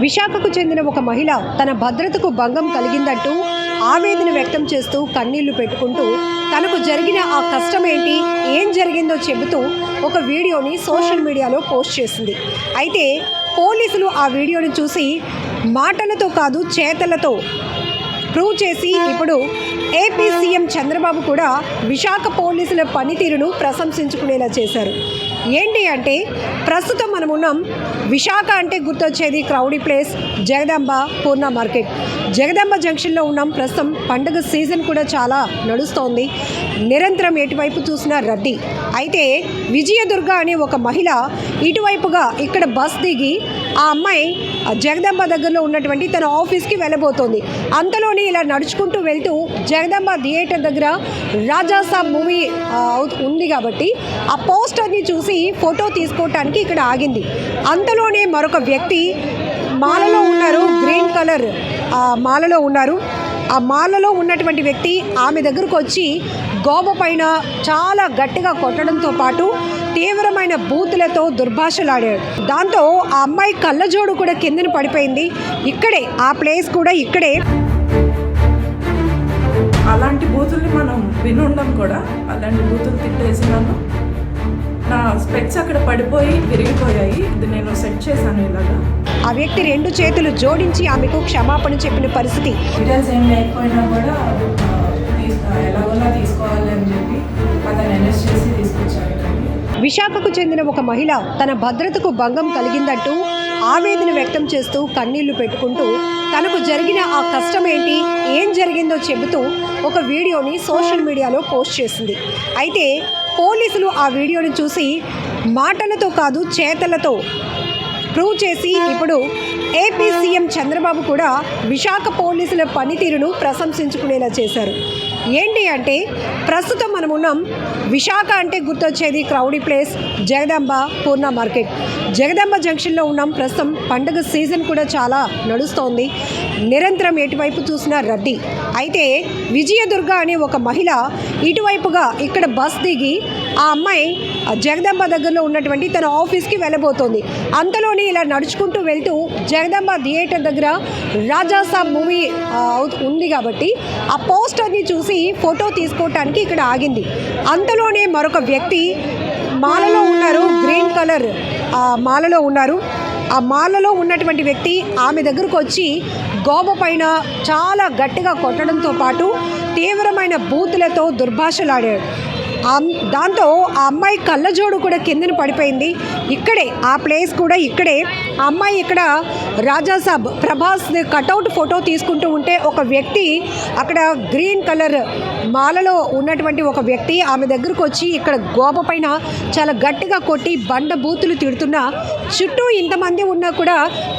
విశాఖకు చెందిన ఒక మహిళ తన భద్రతకు భంగం కలిగిందంటూ ఆవేదన వ్యక్తం చేస్తూ కన్నీళ్లు పెట్టుకుంటూ తనకు జరిగిన ఆ కష్టం ఏంటి, ఏం జరిగిందో చెబుతూ ఒక వీడియోని సోషల్ మీడియాలో పోస్ట్ చేసింది. అయితే పోలీసులు ఆ వీడియోని చూసి మాటలతో కాదు చేతలతో ప్రూవ్ చేసి ఇప్పుడు ఏపీ సీఎం చంద్రబాబు కూడా విశాఖ పోలీసుల పనితీరును ప్రశంసించుకునేలా చేశారు. ఏంటి అంటే ప్రస్తుతం మనం ఉన్నాం విశాఖ అంటే గుర్తొచ్చేది క్రౌడీ ప్లేస్, జగదాంబ పూర్ణ మార్కెట్. జగదాంబ జంక్షన్లో ఉన్నాం. ప్రస్తుతం పండుగ సీజన్ కూడా చాలా నడుస్తోంది. నిరంతరం ఎటువైపు చూసినా రద్దీ. అయితే విజయదుర్గ అనే ఒక మహిళ ఇటువైపుగా ఇక్కడ బస్ దిగి ఆ అమ్మాయి జగదాంబ దగ్గరలో ఉన్నటువంటి తన ఆఫీస్కి వెళ్ళబోతోంది. అంతలోనే ఇలా నడుచుకుంటూ వెళ్తూ జగదాంబ థియేటర్ దగ్గర రాజాసాబ్ మూవీ ఉంది కాబట్టి ఆ పోస్టర్ని చూసి ఫోటో తీసుకోవటానికి ఇక్కడ ఆగింది. అంతలోనే మరొక వ్యక్తి మాలలో ఉన్నారు, గ్రీన్ కలర్ మాలలో ఉన్నారు. ఆ మాలలో ఉన్నటువంటి వ్యక్తి ఆమె దగ్గరకు వచ్చి గోబ పైన చాలా గట్టిగా కొట్టడంతో పాటు తీవ్రమైన బూతులతో దుర్భాషలాడాడు. దాంతో ఆ అమ్మాయి కళ్ళజోడు కూడా కిందన పడిపోయింది. ఇక్కడే ఆ ప్లేస్ కూడా ఇక్కడే. అలాంటి బూతుల్ని మనం వినుండం కూడా. అలాంటి బూతులు తిట్టేసినాను. నా స్పెక్స్ అక్కడ పడిపోయి విరిగిపోయాయి. ఇది నేను సెట్ చేశాను ఇలాగా. ఆ వ్యక్తి రెండు చేతులు జోడించి ఆమెకు క్షమాపణ చెప్పిన పరిస్థితి. డీటెయిల్స్ ఏం లేకపోయినా కూడా ఎలాగోలా తీసుకోవాలి అని చెప్పి అతను అరెస్ట్ చేసి తీసుకొచ్చారు. విశాఖకు చెందిన ఒక మహిళ తన భద్రతకు భంగం కలిగిందంటూ ఆవేదన వ్యక్తం చేస్తూ కన్నీళ్లు పెట్టుకుంటూ తనకు జరిగిన ఆ కష్టం ఏంటి, ఏం జరిగిందో చెబుతూ ఒక వీడియోని సోషల్ మీడియాలో పోస్ట్ చేసింది. అయితే పోలీసులు ఆ వీడియోని చూసి మాటలతో కాదు చేతలతో ప్రూవ్ చేసి ఇప్పుడు ఏపీ సీఎం చంద్రబాబు కూడా విశాఖ పోలీసుల పనితీరును ప్రశంసించుకునేలా చేశారు. ఏంటి అంటే ప్రస్తుతం మనం ఉన్నాం విశాఖ అంటే గుర్తొచ్చేది క్రౌడీ ప్లేస్, జగదాంబ పూర్ణ మార్కెట్. జగదాంబ జంక్షన్లో ఉన్నాం. ప్రస్తుతం పండుగ సీజన్ కూడా చాలా నడుస్తోంది. నిరంతరం ఎటువైపు చూసినా రద్దీ. అయితే విజయదుర్గ అనే ఒక మహిళ ఇటువైపుగా ఇక్కడ బస్ దిగి ఆ అమ్మాయి జగదాంబ దగ్గరలో ఉన్నటువంటి తన ఆఫీస్కి వెళ్ళబోతోంది. అంతలోనే ఇలా నడుచుకుంటూ వెళ్తూ జగదాంబ థియేటర్ దగ్గర రాజాసాబ్ మూవీ ఉంది కాబట్టి ఆ పోస్టర్ని చూసి ఫోటో తీసుకోవటానికి ఇక్కడ ఆగింది. అంతలోనే మరొక వ్యక్తి మాలలో ఉన్నారు, గ్రీన్ కలర్ మాలలో ఉన్నారు. ఆ మాలలో ఉన్నటువంటి వ్యక్తి ఆమె దగ్గరకు వచ్చి గోబ పైన చాలా గట్టిగా కొట్టడంతో పాటు తీవ్రమైన బూతులతో దుర్భాషలాడాడు. దాంతో ఆ అమ్మాయి కళ్ళజోడు కూడా కిందన పడిపోయింది. ఇక్కడే ఆ ప్లేస్ కూడా ఇక్కడే. ఆ అమ్మాయి ఇక్కడ రాజాసాబ్ ప్రభాస్ కటౌట్ ఫోటో తీసుకుంటూ ఉంటే ఒక వ్యక్తి అక్కడ గ్రీన్ కలర్ మాలలో ఉన్నటువంటి ఒక వ్యక్తి ఆమె దగ్గరకు వచ్చి ఇక్కడ గోప పైన చాలా గట్టిగా కొట్టి బండ బూతులు తిడుతున్నా చుట్టూ ఇంతమంది ఉన్నా కూడా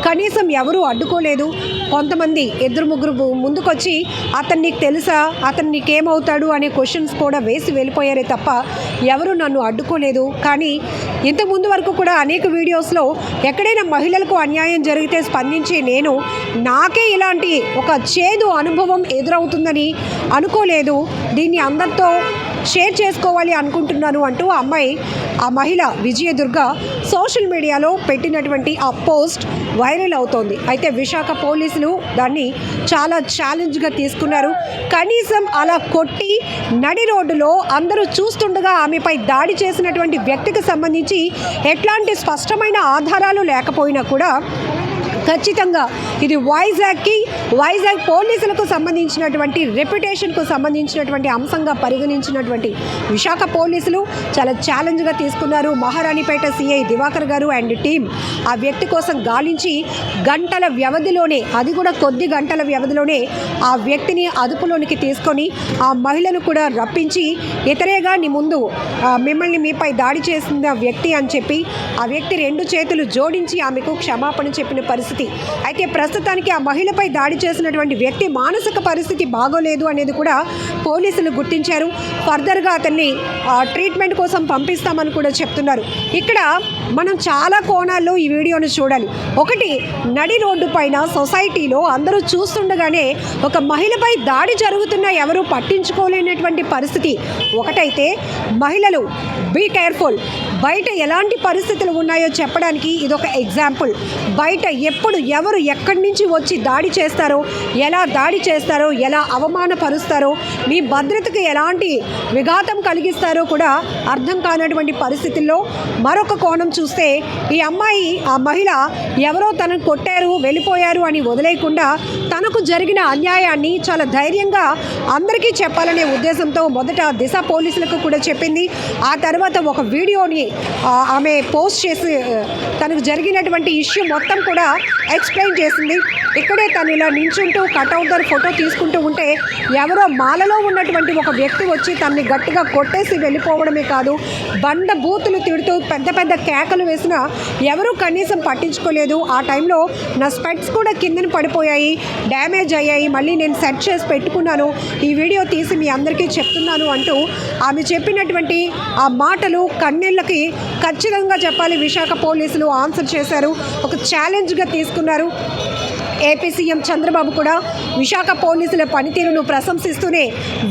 కనీసం ఎవరూ అడ్డుకోలేదు. కొంతమంది ఇద్దరు ముగ్గురు ముందుకొచ్చి అతను నీకు తెలుసా, అతను నీకేమవుతాడు అనే క్వశ్చన్స్ కూడా వేసి వెళ్ళిపోయారే తప్ప ఎవరు నన్ను అడ్డుకోలేదు. కానీ ఇంతకుముందు వరకు కూడా అనేక వీడియోస్లో ఎక్కడైనా మహిళలకు అన్యాయం జరిగితే స్పందించే నేను నాకే ఇలాంటి ఒక చేదు అనుభవం ఎదురవుతుందని అనుకోలేదు. దీన్ని అందరితో షేర్ చేసుకోవాలి అనుకుంటున్నాను అంటూ ఆ మహిళ విజయదుర్గ సోషల్ మీడియాలో పెట్టినటువంటి ఆ పోస్ట్ వైరల్ అవుతోంది. అయితే విశాఖ పోలీసులు దాన్ని చాలా ఛాలెంజ్గా తీసుకున్నారు. కనీసం అలా కొట్టి నడి రోడ్డులో అందరూ చూస్తుండగా ఆమెపై దాడి చేసినటువంటి వ్యక్తికి సంబంధించి ఎట్లాంటి స్పష్టమైన ఆధారాలు లేకపోయినా కూడా ఖచ్చితంగా ఇది వైజాగ్ పోలీసులకు సంబంధించినటువంటి రెప్యుటేషన్కు సంబంధించినటువంటి అంశంగా పరిగణించినటువంటి విశాఖ పోలీసులు చాలా ఛాలెంజ్గా తీసుకున్నారు. మహారాణిపేట సిఐ దివాకర్ గారు అండ్ టీం ఆ వ్యక్తి కోసం గాలించి గంటల వ్యవధిలోనే, అది కూడా కొద్ది గంటల వ్యవధిలోనే ఆ వ్యక్తిని అదుపులోనికి తీసుకొని ఆ మహిళను కూడా రప్పించి ఇతరేగా నీ ముందు మిమ్మల్ని మీపై దాడి చేసిన వ్యక్తి అని చెప్పి ఆ వ్యక్తి రెండు చేతులు జోడించి ఆమెకు క్షమాపణ చెప్పిన పరిస్థితి. అయితే ప్రస్తుతానికి ఆ మహిళపై దాడి చేసినటువంటి వ్యక్తి మానసిక పరిస్థితి బాగోలేదు అనేది కూడా పోలీసులు గుర్తించారు. ఫర్దర్గా అతన్ని ట్రీట్మెంట్ కోసం పంపిస్తామని కూడా చెప్తున్నారు. ఇక్కడ మనం చాలా కోణాల్లో ఈ వీడియోను చూడాలి. ఒకటి, నడి రోడ్డు పైన సొసైటీలో అందరూ చూస్తుండగానే ఒక మహిళపై దాడి జరుగుతున్నా ఎవరూ పట్టించుకోలేనటువంటి పరిస్థితి ఒకటైతే, మహిళలు బీ కేర్ఫుల్. బయట ఎలాంటి పరిస్థితులు ఉన్నాయో చెప్పడానికి ఇదొక ఎగ్జాంపుల్. బయట ఎప్పుడు ఎవరు ఎక్కడి నుంచి వచ్చి దాడి చేస్తారో, ఎలా దాడి చేస్తారో, ఎలా అవమానపరుస్తారో, మీ భద్రతకు ఎలాంటి విఘాతం కలిగిస్తారో కూడా అర్థం కానటువంటి పరిస్థితుల్లో మరొక కోణం చూస్తే ఈ అమ్మాయి, ఆ మహిళ ఎవరో తనను కొట్టారు వెళ్ళిపోయారు అని వదిలేయకుండా తనకు జరిగిన అన్యాయాన్ని చాలా ధైర్యంగా అందరికీ చెప్పాలనే ఉద్దేశంతో మొదట దిశ పోలీసులకు కూడా చెప్పింది. ఆ తర్వాత ఒక వీడియోని ఆమె పోస్ట్ చేసి తనకు జరిగినటువంటి ఇష్యూ మొత్తం కూడా ఎక్స్ప్లెయిన్ చేసింది. ఇక్కడే తను ఇలా నించుంటూ కట్అవుట్ దగ్గర ఫోటో తీసుకుంటూ ఉంటే ఎవరో మాలలో ఉన్నటువంటి ఒక వ్యక్తి వచ్చి తనని గట్టిగా కొట్టేసి వెళ్ళిపోవడమే కాదు, బండ బూతులు తిడుతూ పెద్ద పెద్ద కేకలు వేసినా ఎవరూ కనీసం పట్టించుకోలేదు. ఆ టైంలో నా స్పెట్స్ కూడా కిందన పడిపోయాయి, డ్యామేజ్ అయ్యాయి, మళ్ళీ నేను సెట్ చేసి పెట్టుకున్నాను, ఈ వీడియో తీసి మీ అందరికీ చెప్తున్నాను అంటూ ఆమె చెప్పినటువంటి ఆ మాటలు కన్నీళ్ళకి ఖచ్చితంగా చెప్పాలి విశాఖ పోలీసులు ఆన్సర్ చేశారు. ఒక ఛాలెంజ్గా తీసుకున్నారు. ఏపీ సీఎం చంద్రబాబు కూడా విశాఖ పోలీసుల పనితీరును ప్రశంసిస్తూనే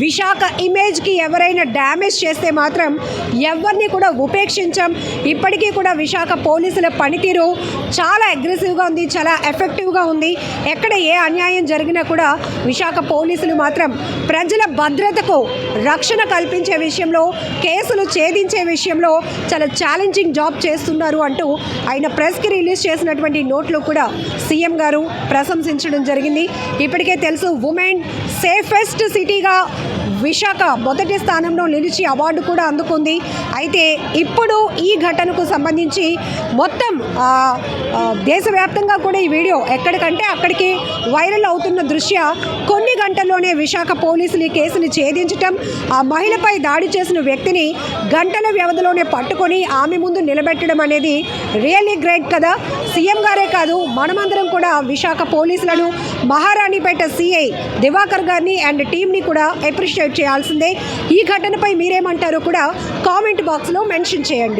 విశాఖ ఇమేజ్కి ఎవరైనా డ్యామేజ్ చేస్తే మాత్రం ఎవరిని కూడా ఉపేక్షించాం, ఇప్పటికీ కూడా విశాఖ పోలీసుల పనితీరు చాలా అగ్రెసివ్గా ఉంది, చాలా ఎఫెక్టివ్గా ఉంది. ఎక్కడ ఏ అన్యాయం జరిగినా కూడా విశాఖ పోలీసులు మాత్రం ప్రజల భద్రతకు రక్షణ కల్పించే విషయంలో, కేసులు ఛేదించే విషయంలో చాలా ఛాలెంజింగ్ జాబ్ చేస్తున్నారు అంటూ ఆయన ప్రెస్కి రిలీజ్ చేసినటువంటి నోట్లో కూడా సీఎం గారు ప్రశంసించడం జరిగింది. ఇప్పటికే తెలుసు, ఉమెన్ సేఫెస్ట్ సిటీగా విశాఖ మొదటి స్థానంలో నిలిచి అవార్డు కూడా అందుకుంది. అయితే ఇప్పుడు ఈ ఘటనకు సంబంధించి మొత్తం దేశవ్యాప్తంగా కూడా ఈ వీడియో ఎక్కడికంటే అక్కడికి వైరల్ అవుతున్న దృష్ట్యా కొన్ని గంటల్లోనే విశాఖ పోలీసులు ఈ కేసుని ఛేదించటం, ఆ మహిళపై దాడి చేసిన వ్యక్తిని గంటల వ్యవధిలోనే పట్టుకొని ఆమె ముందు నిలబెట్టడం అనేది రియల్లీ గ్రేట్ కదా. సీఎం గారే కాదు, మనమందరం కూడా విశాఖ పోలీసులను, మహారాణిపేట సిఐ దివాకర్ గారిని అండ్ టీంని కూడా అప్రిషియేట్ చేయాల్సిందే. ఈ ఘటనపై మీరేమంటారో కూడా కామెంట్ బాక్స్లో మెన్షన్ చేయండి.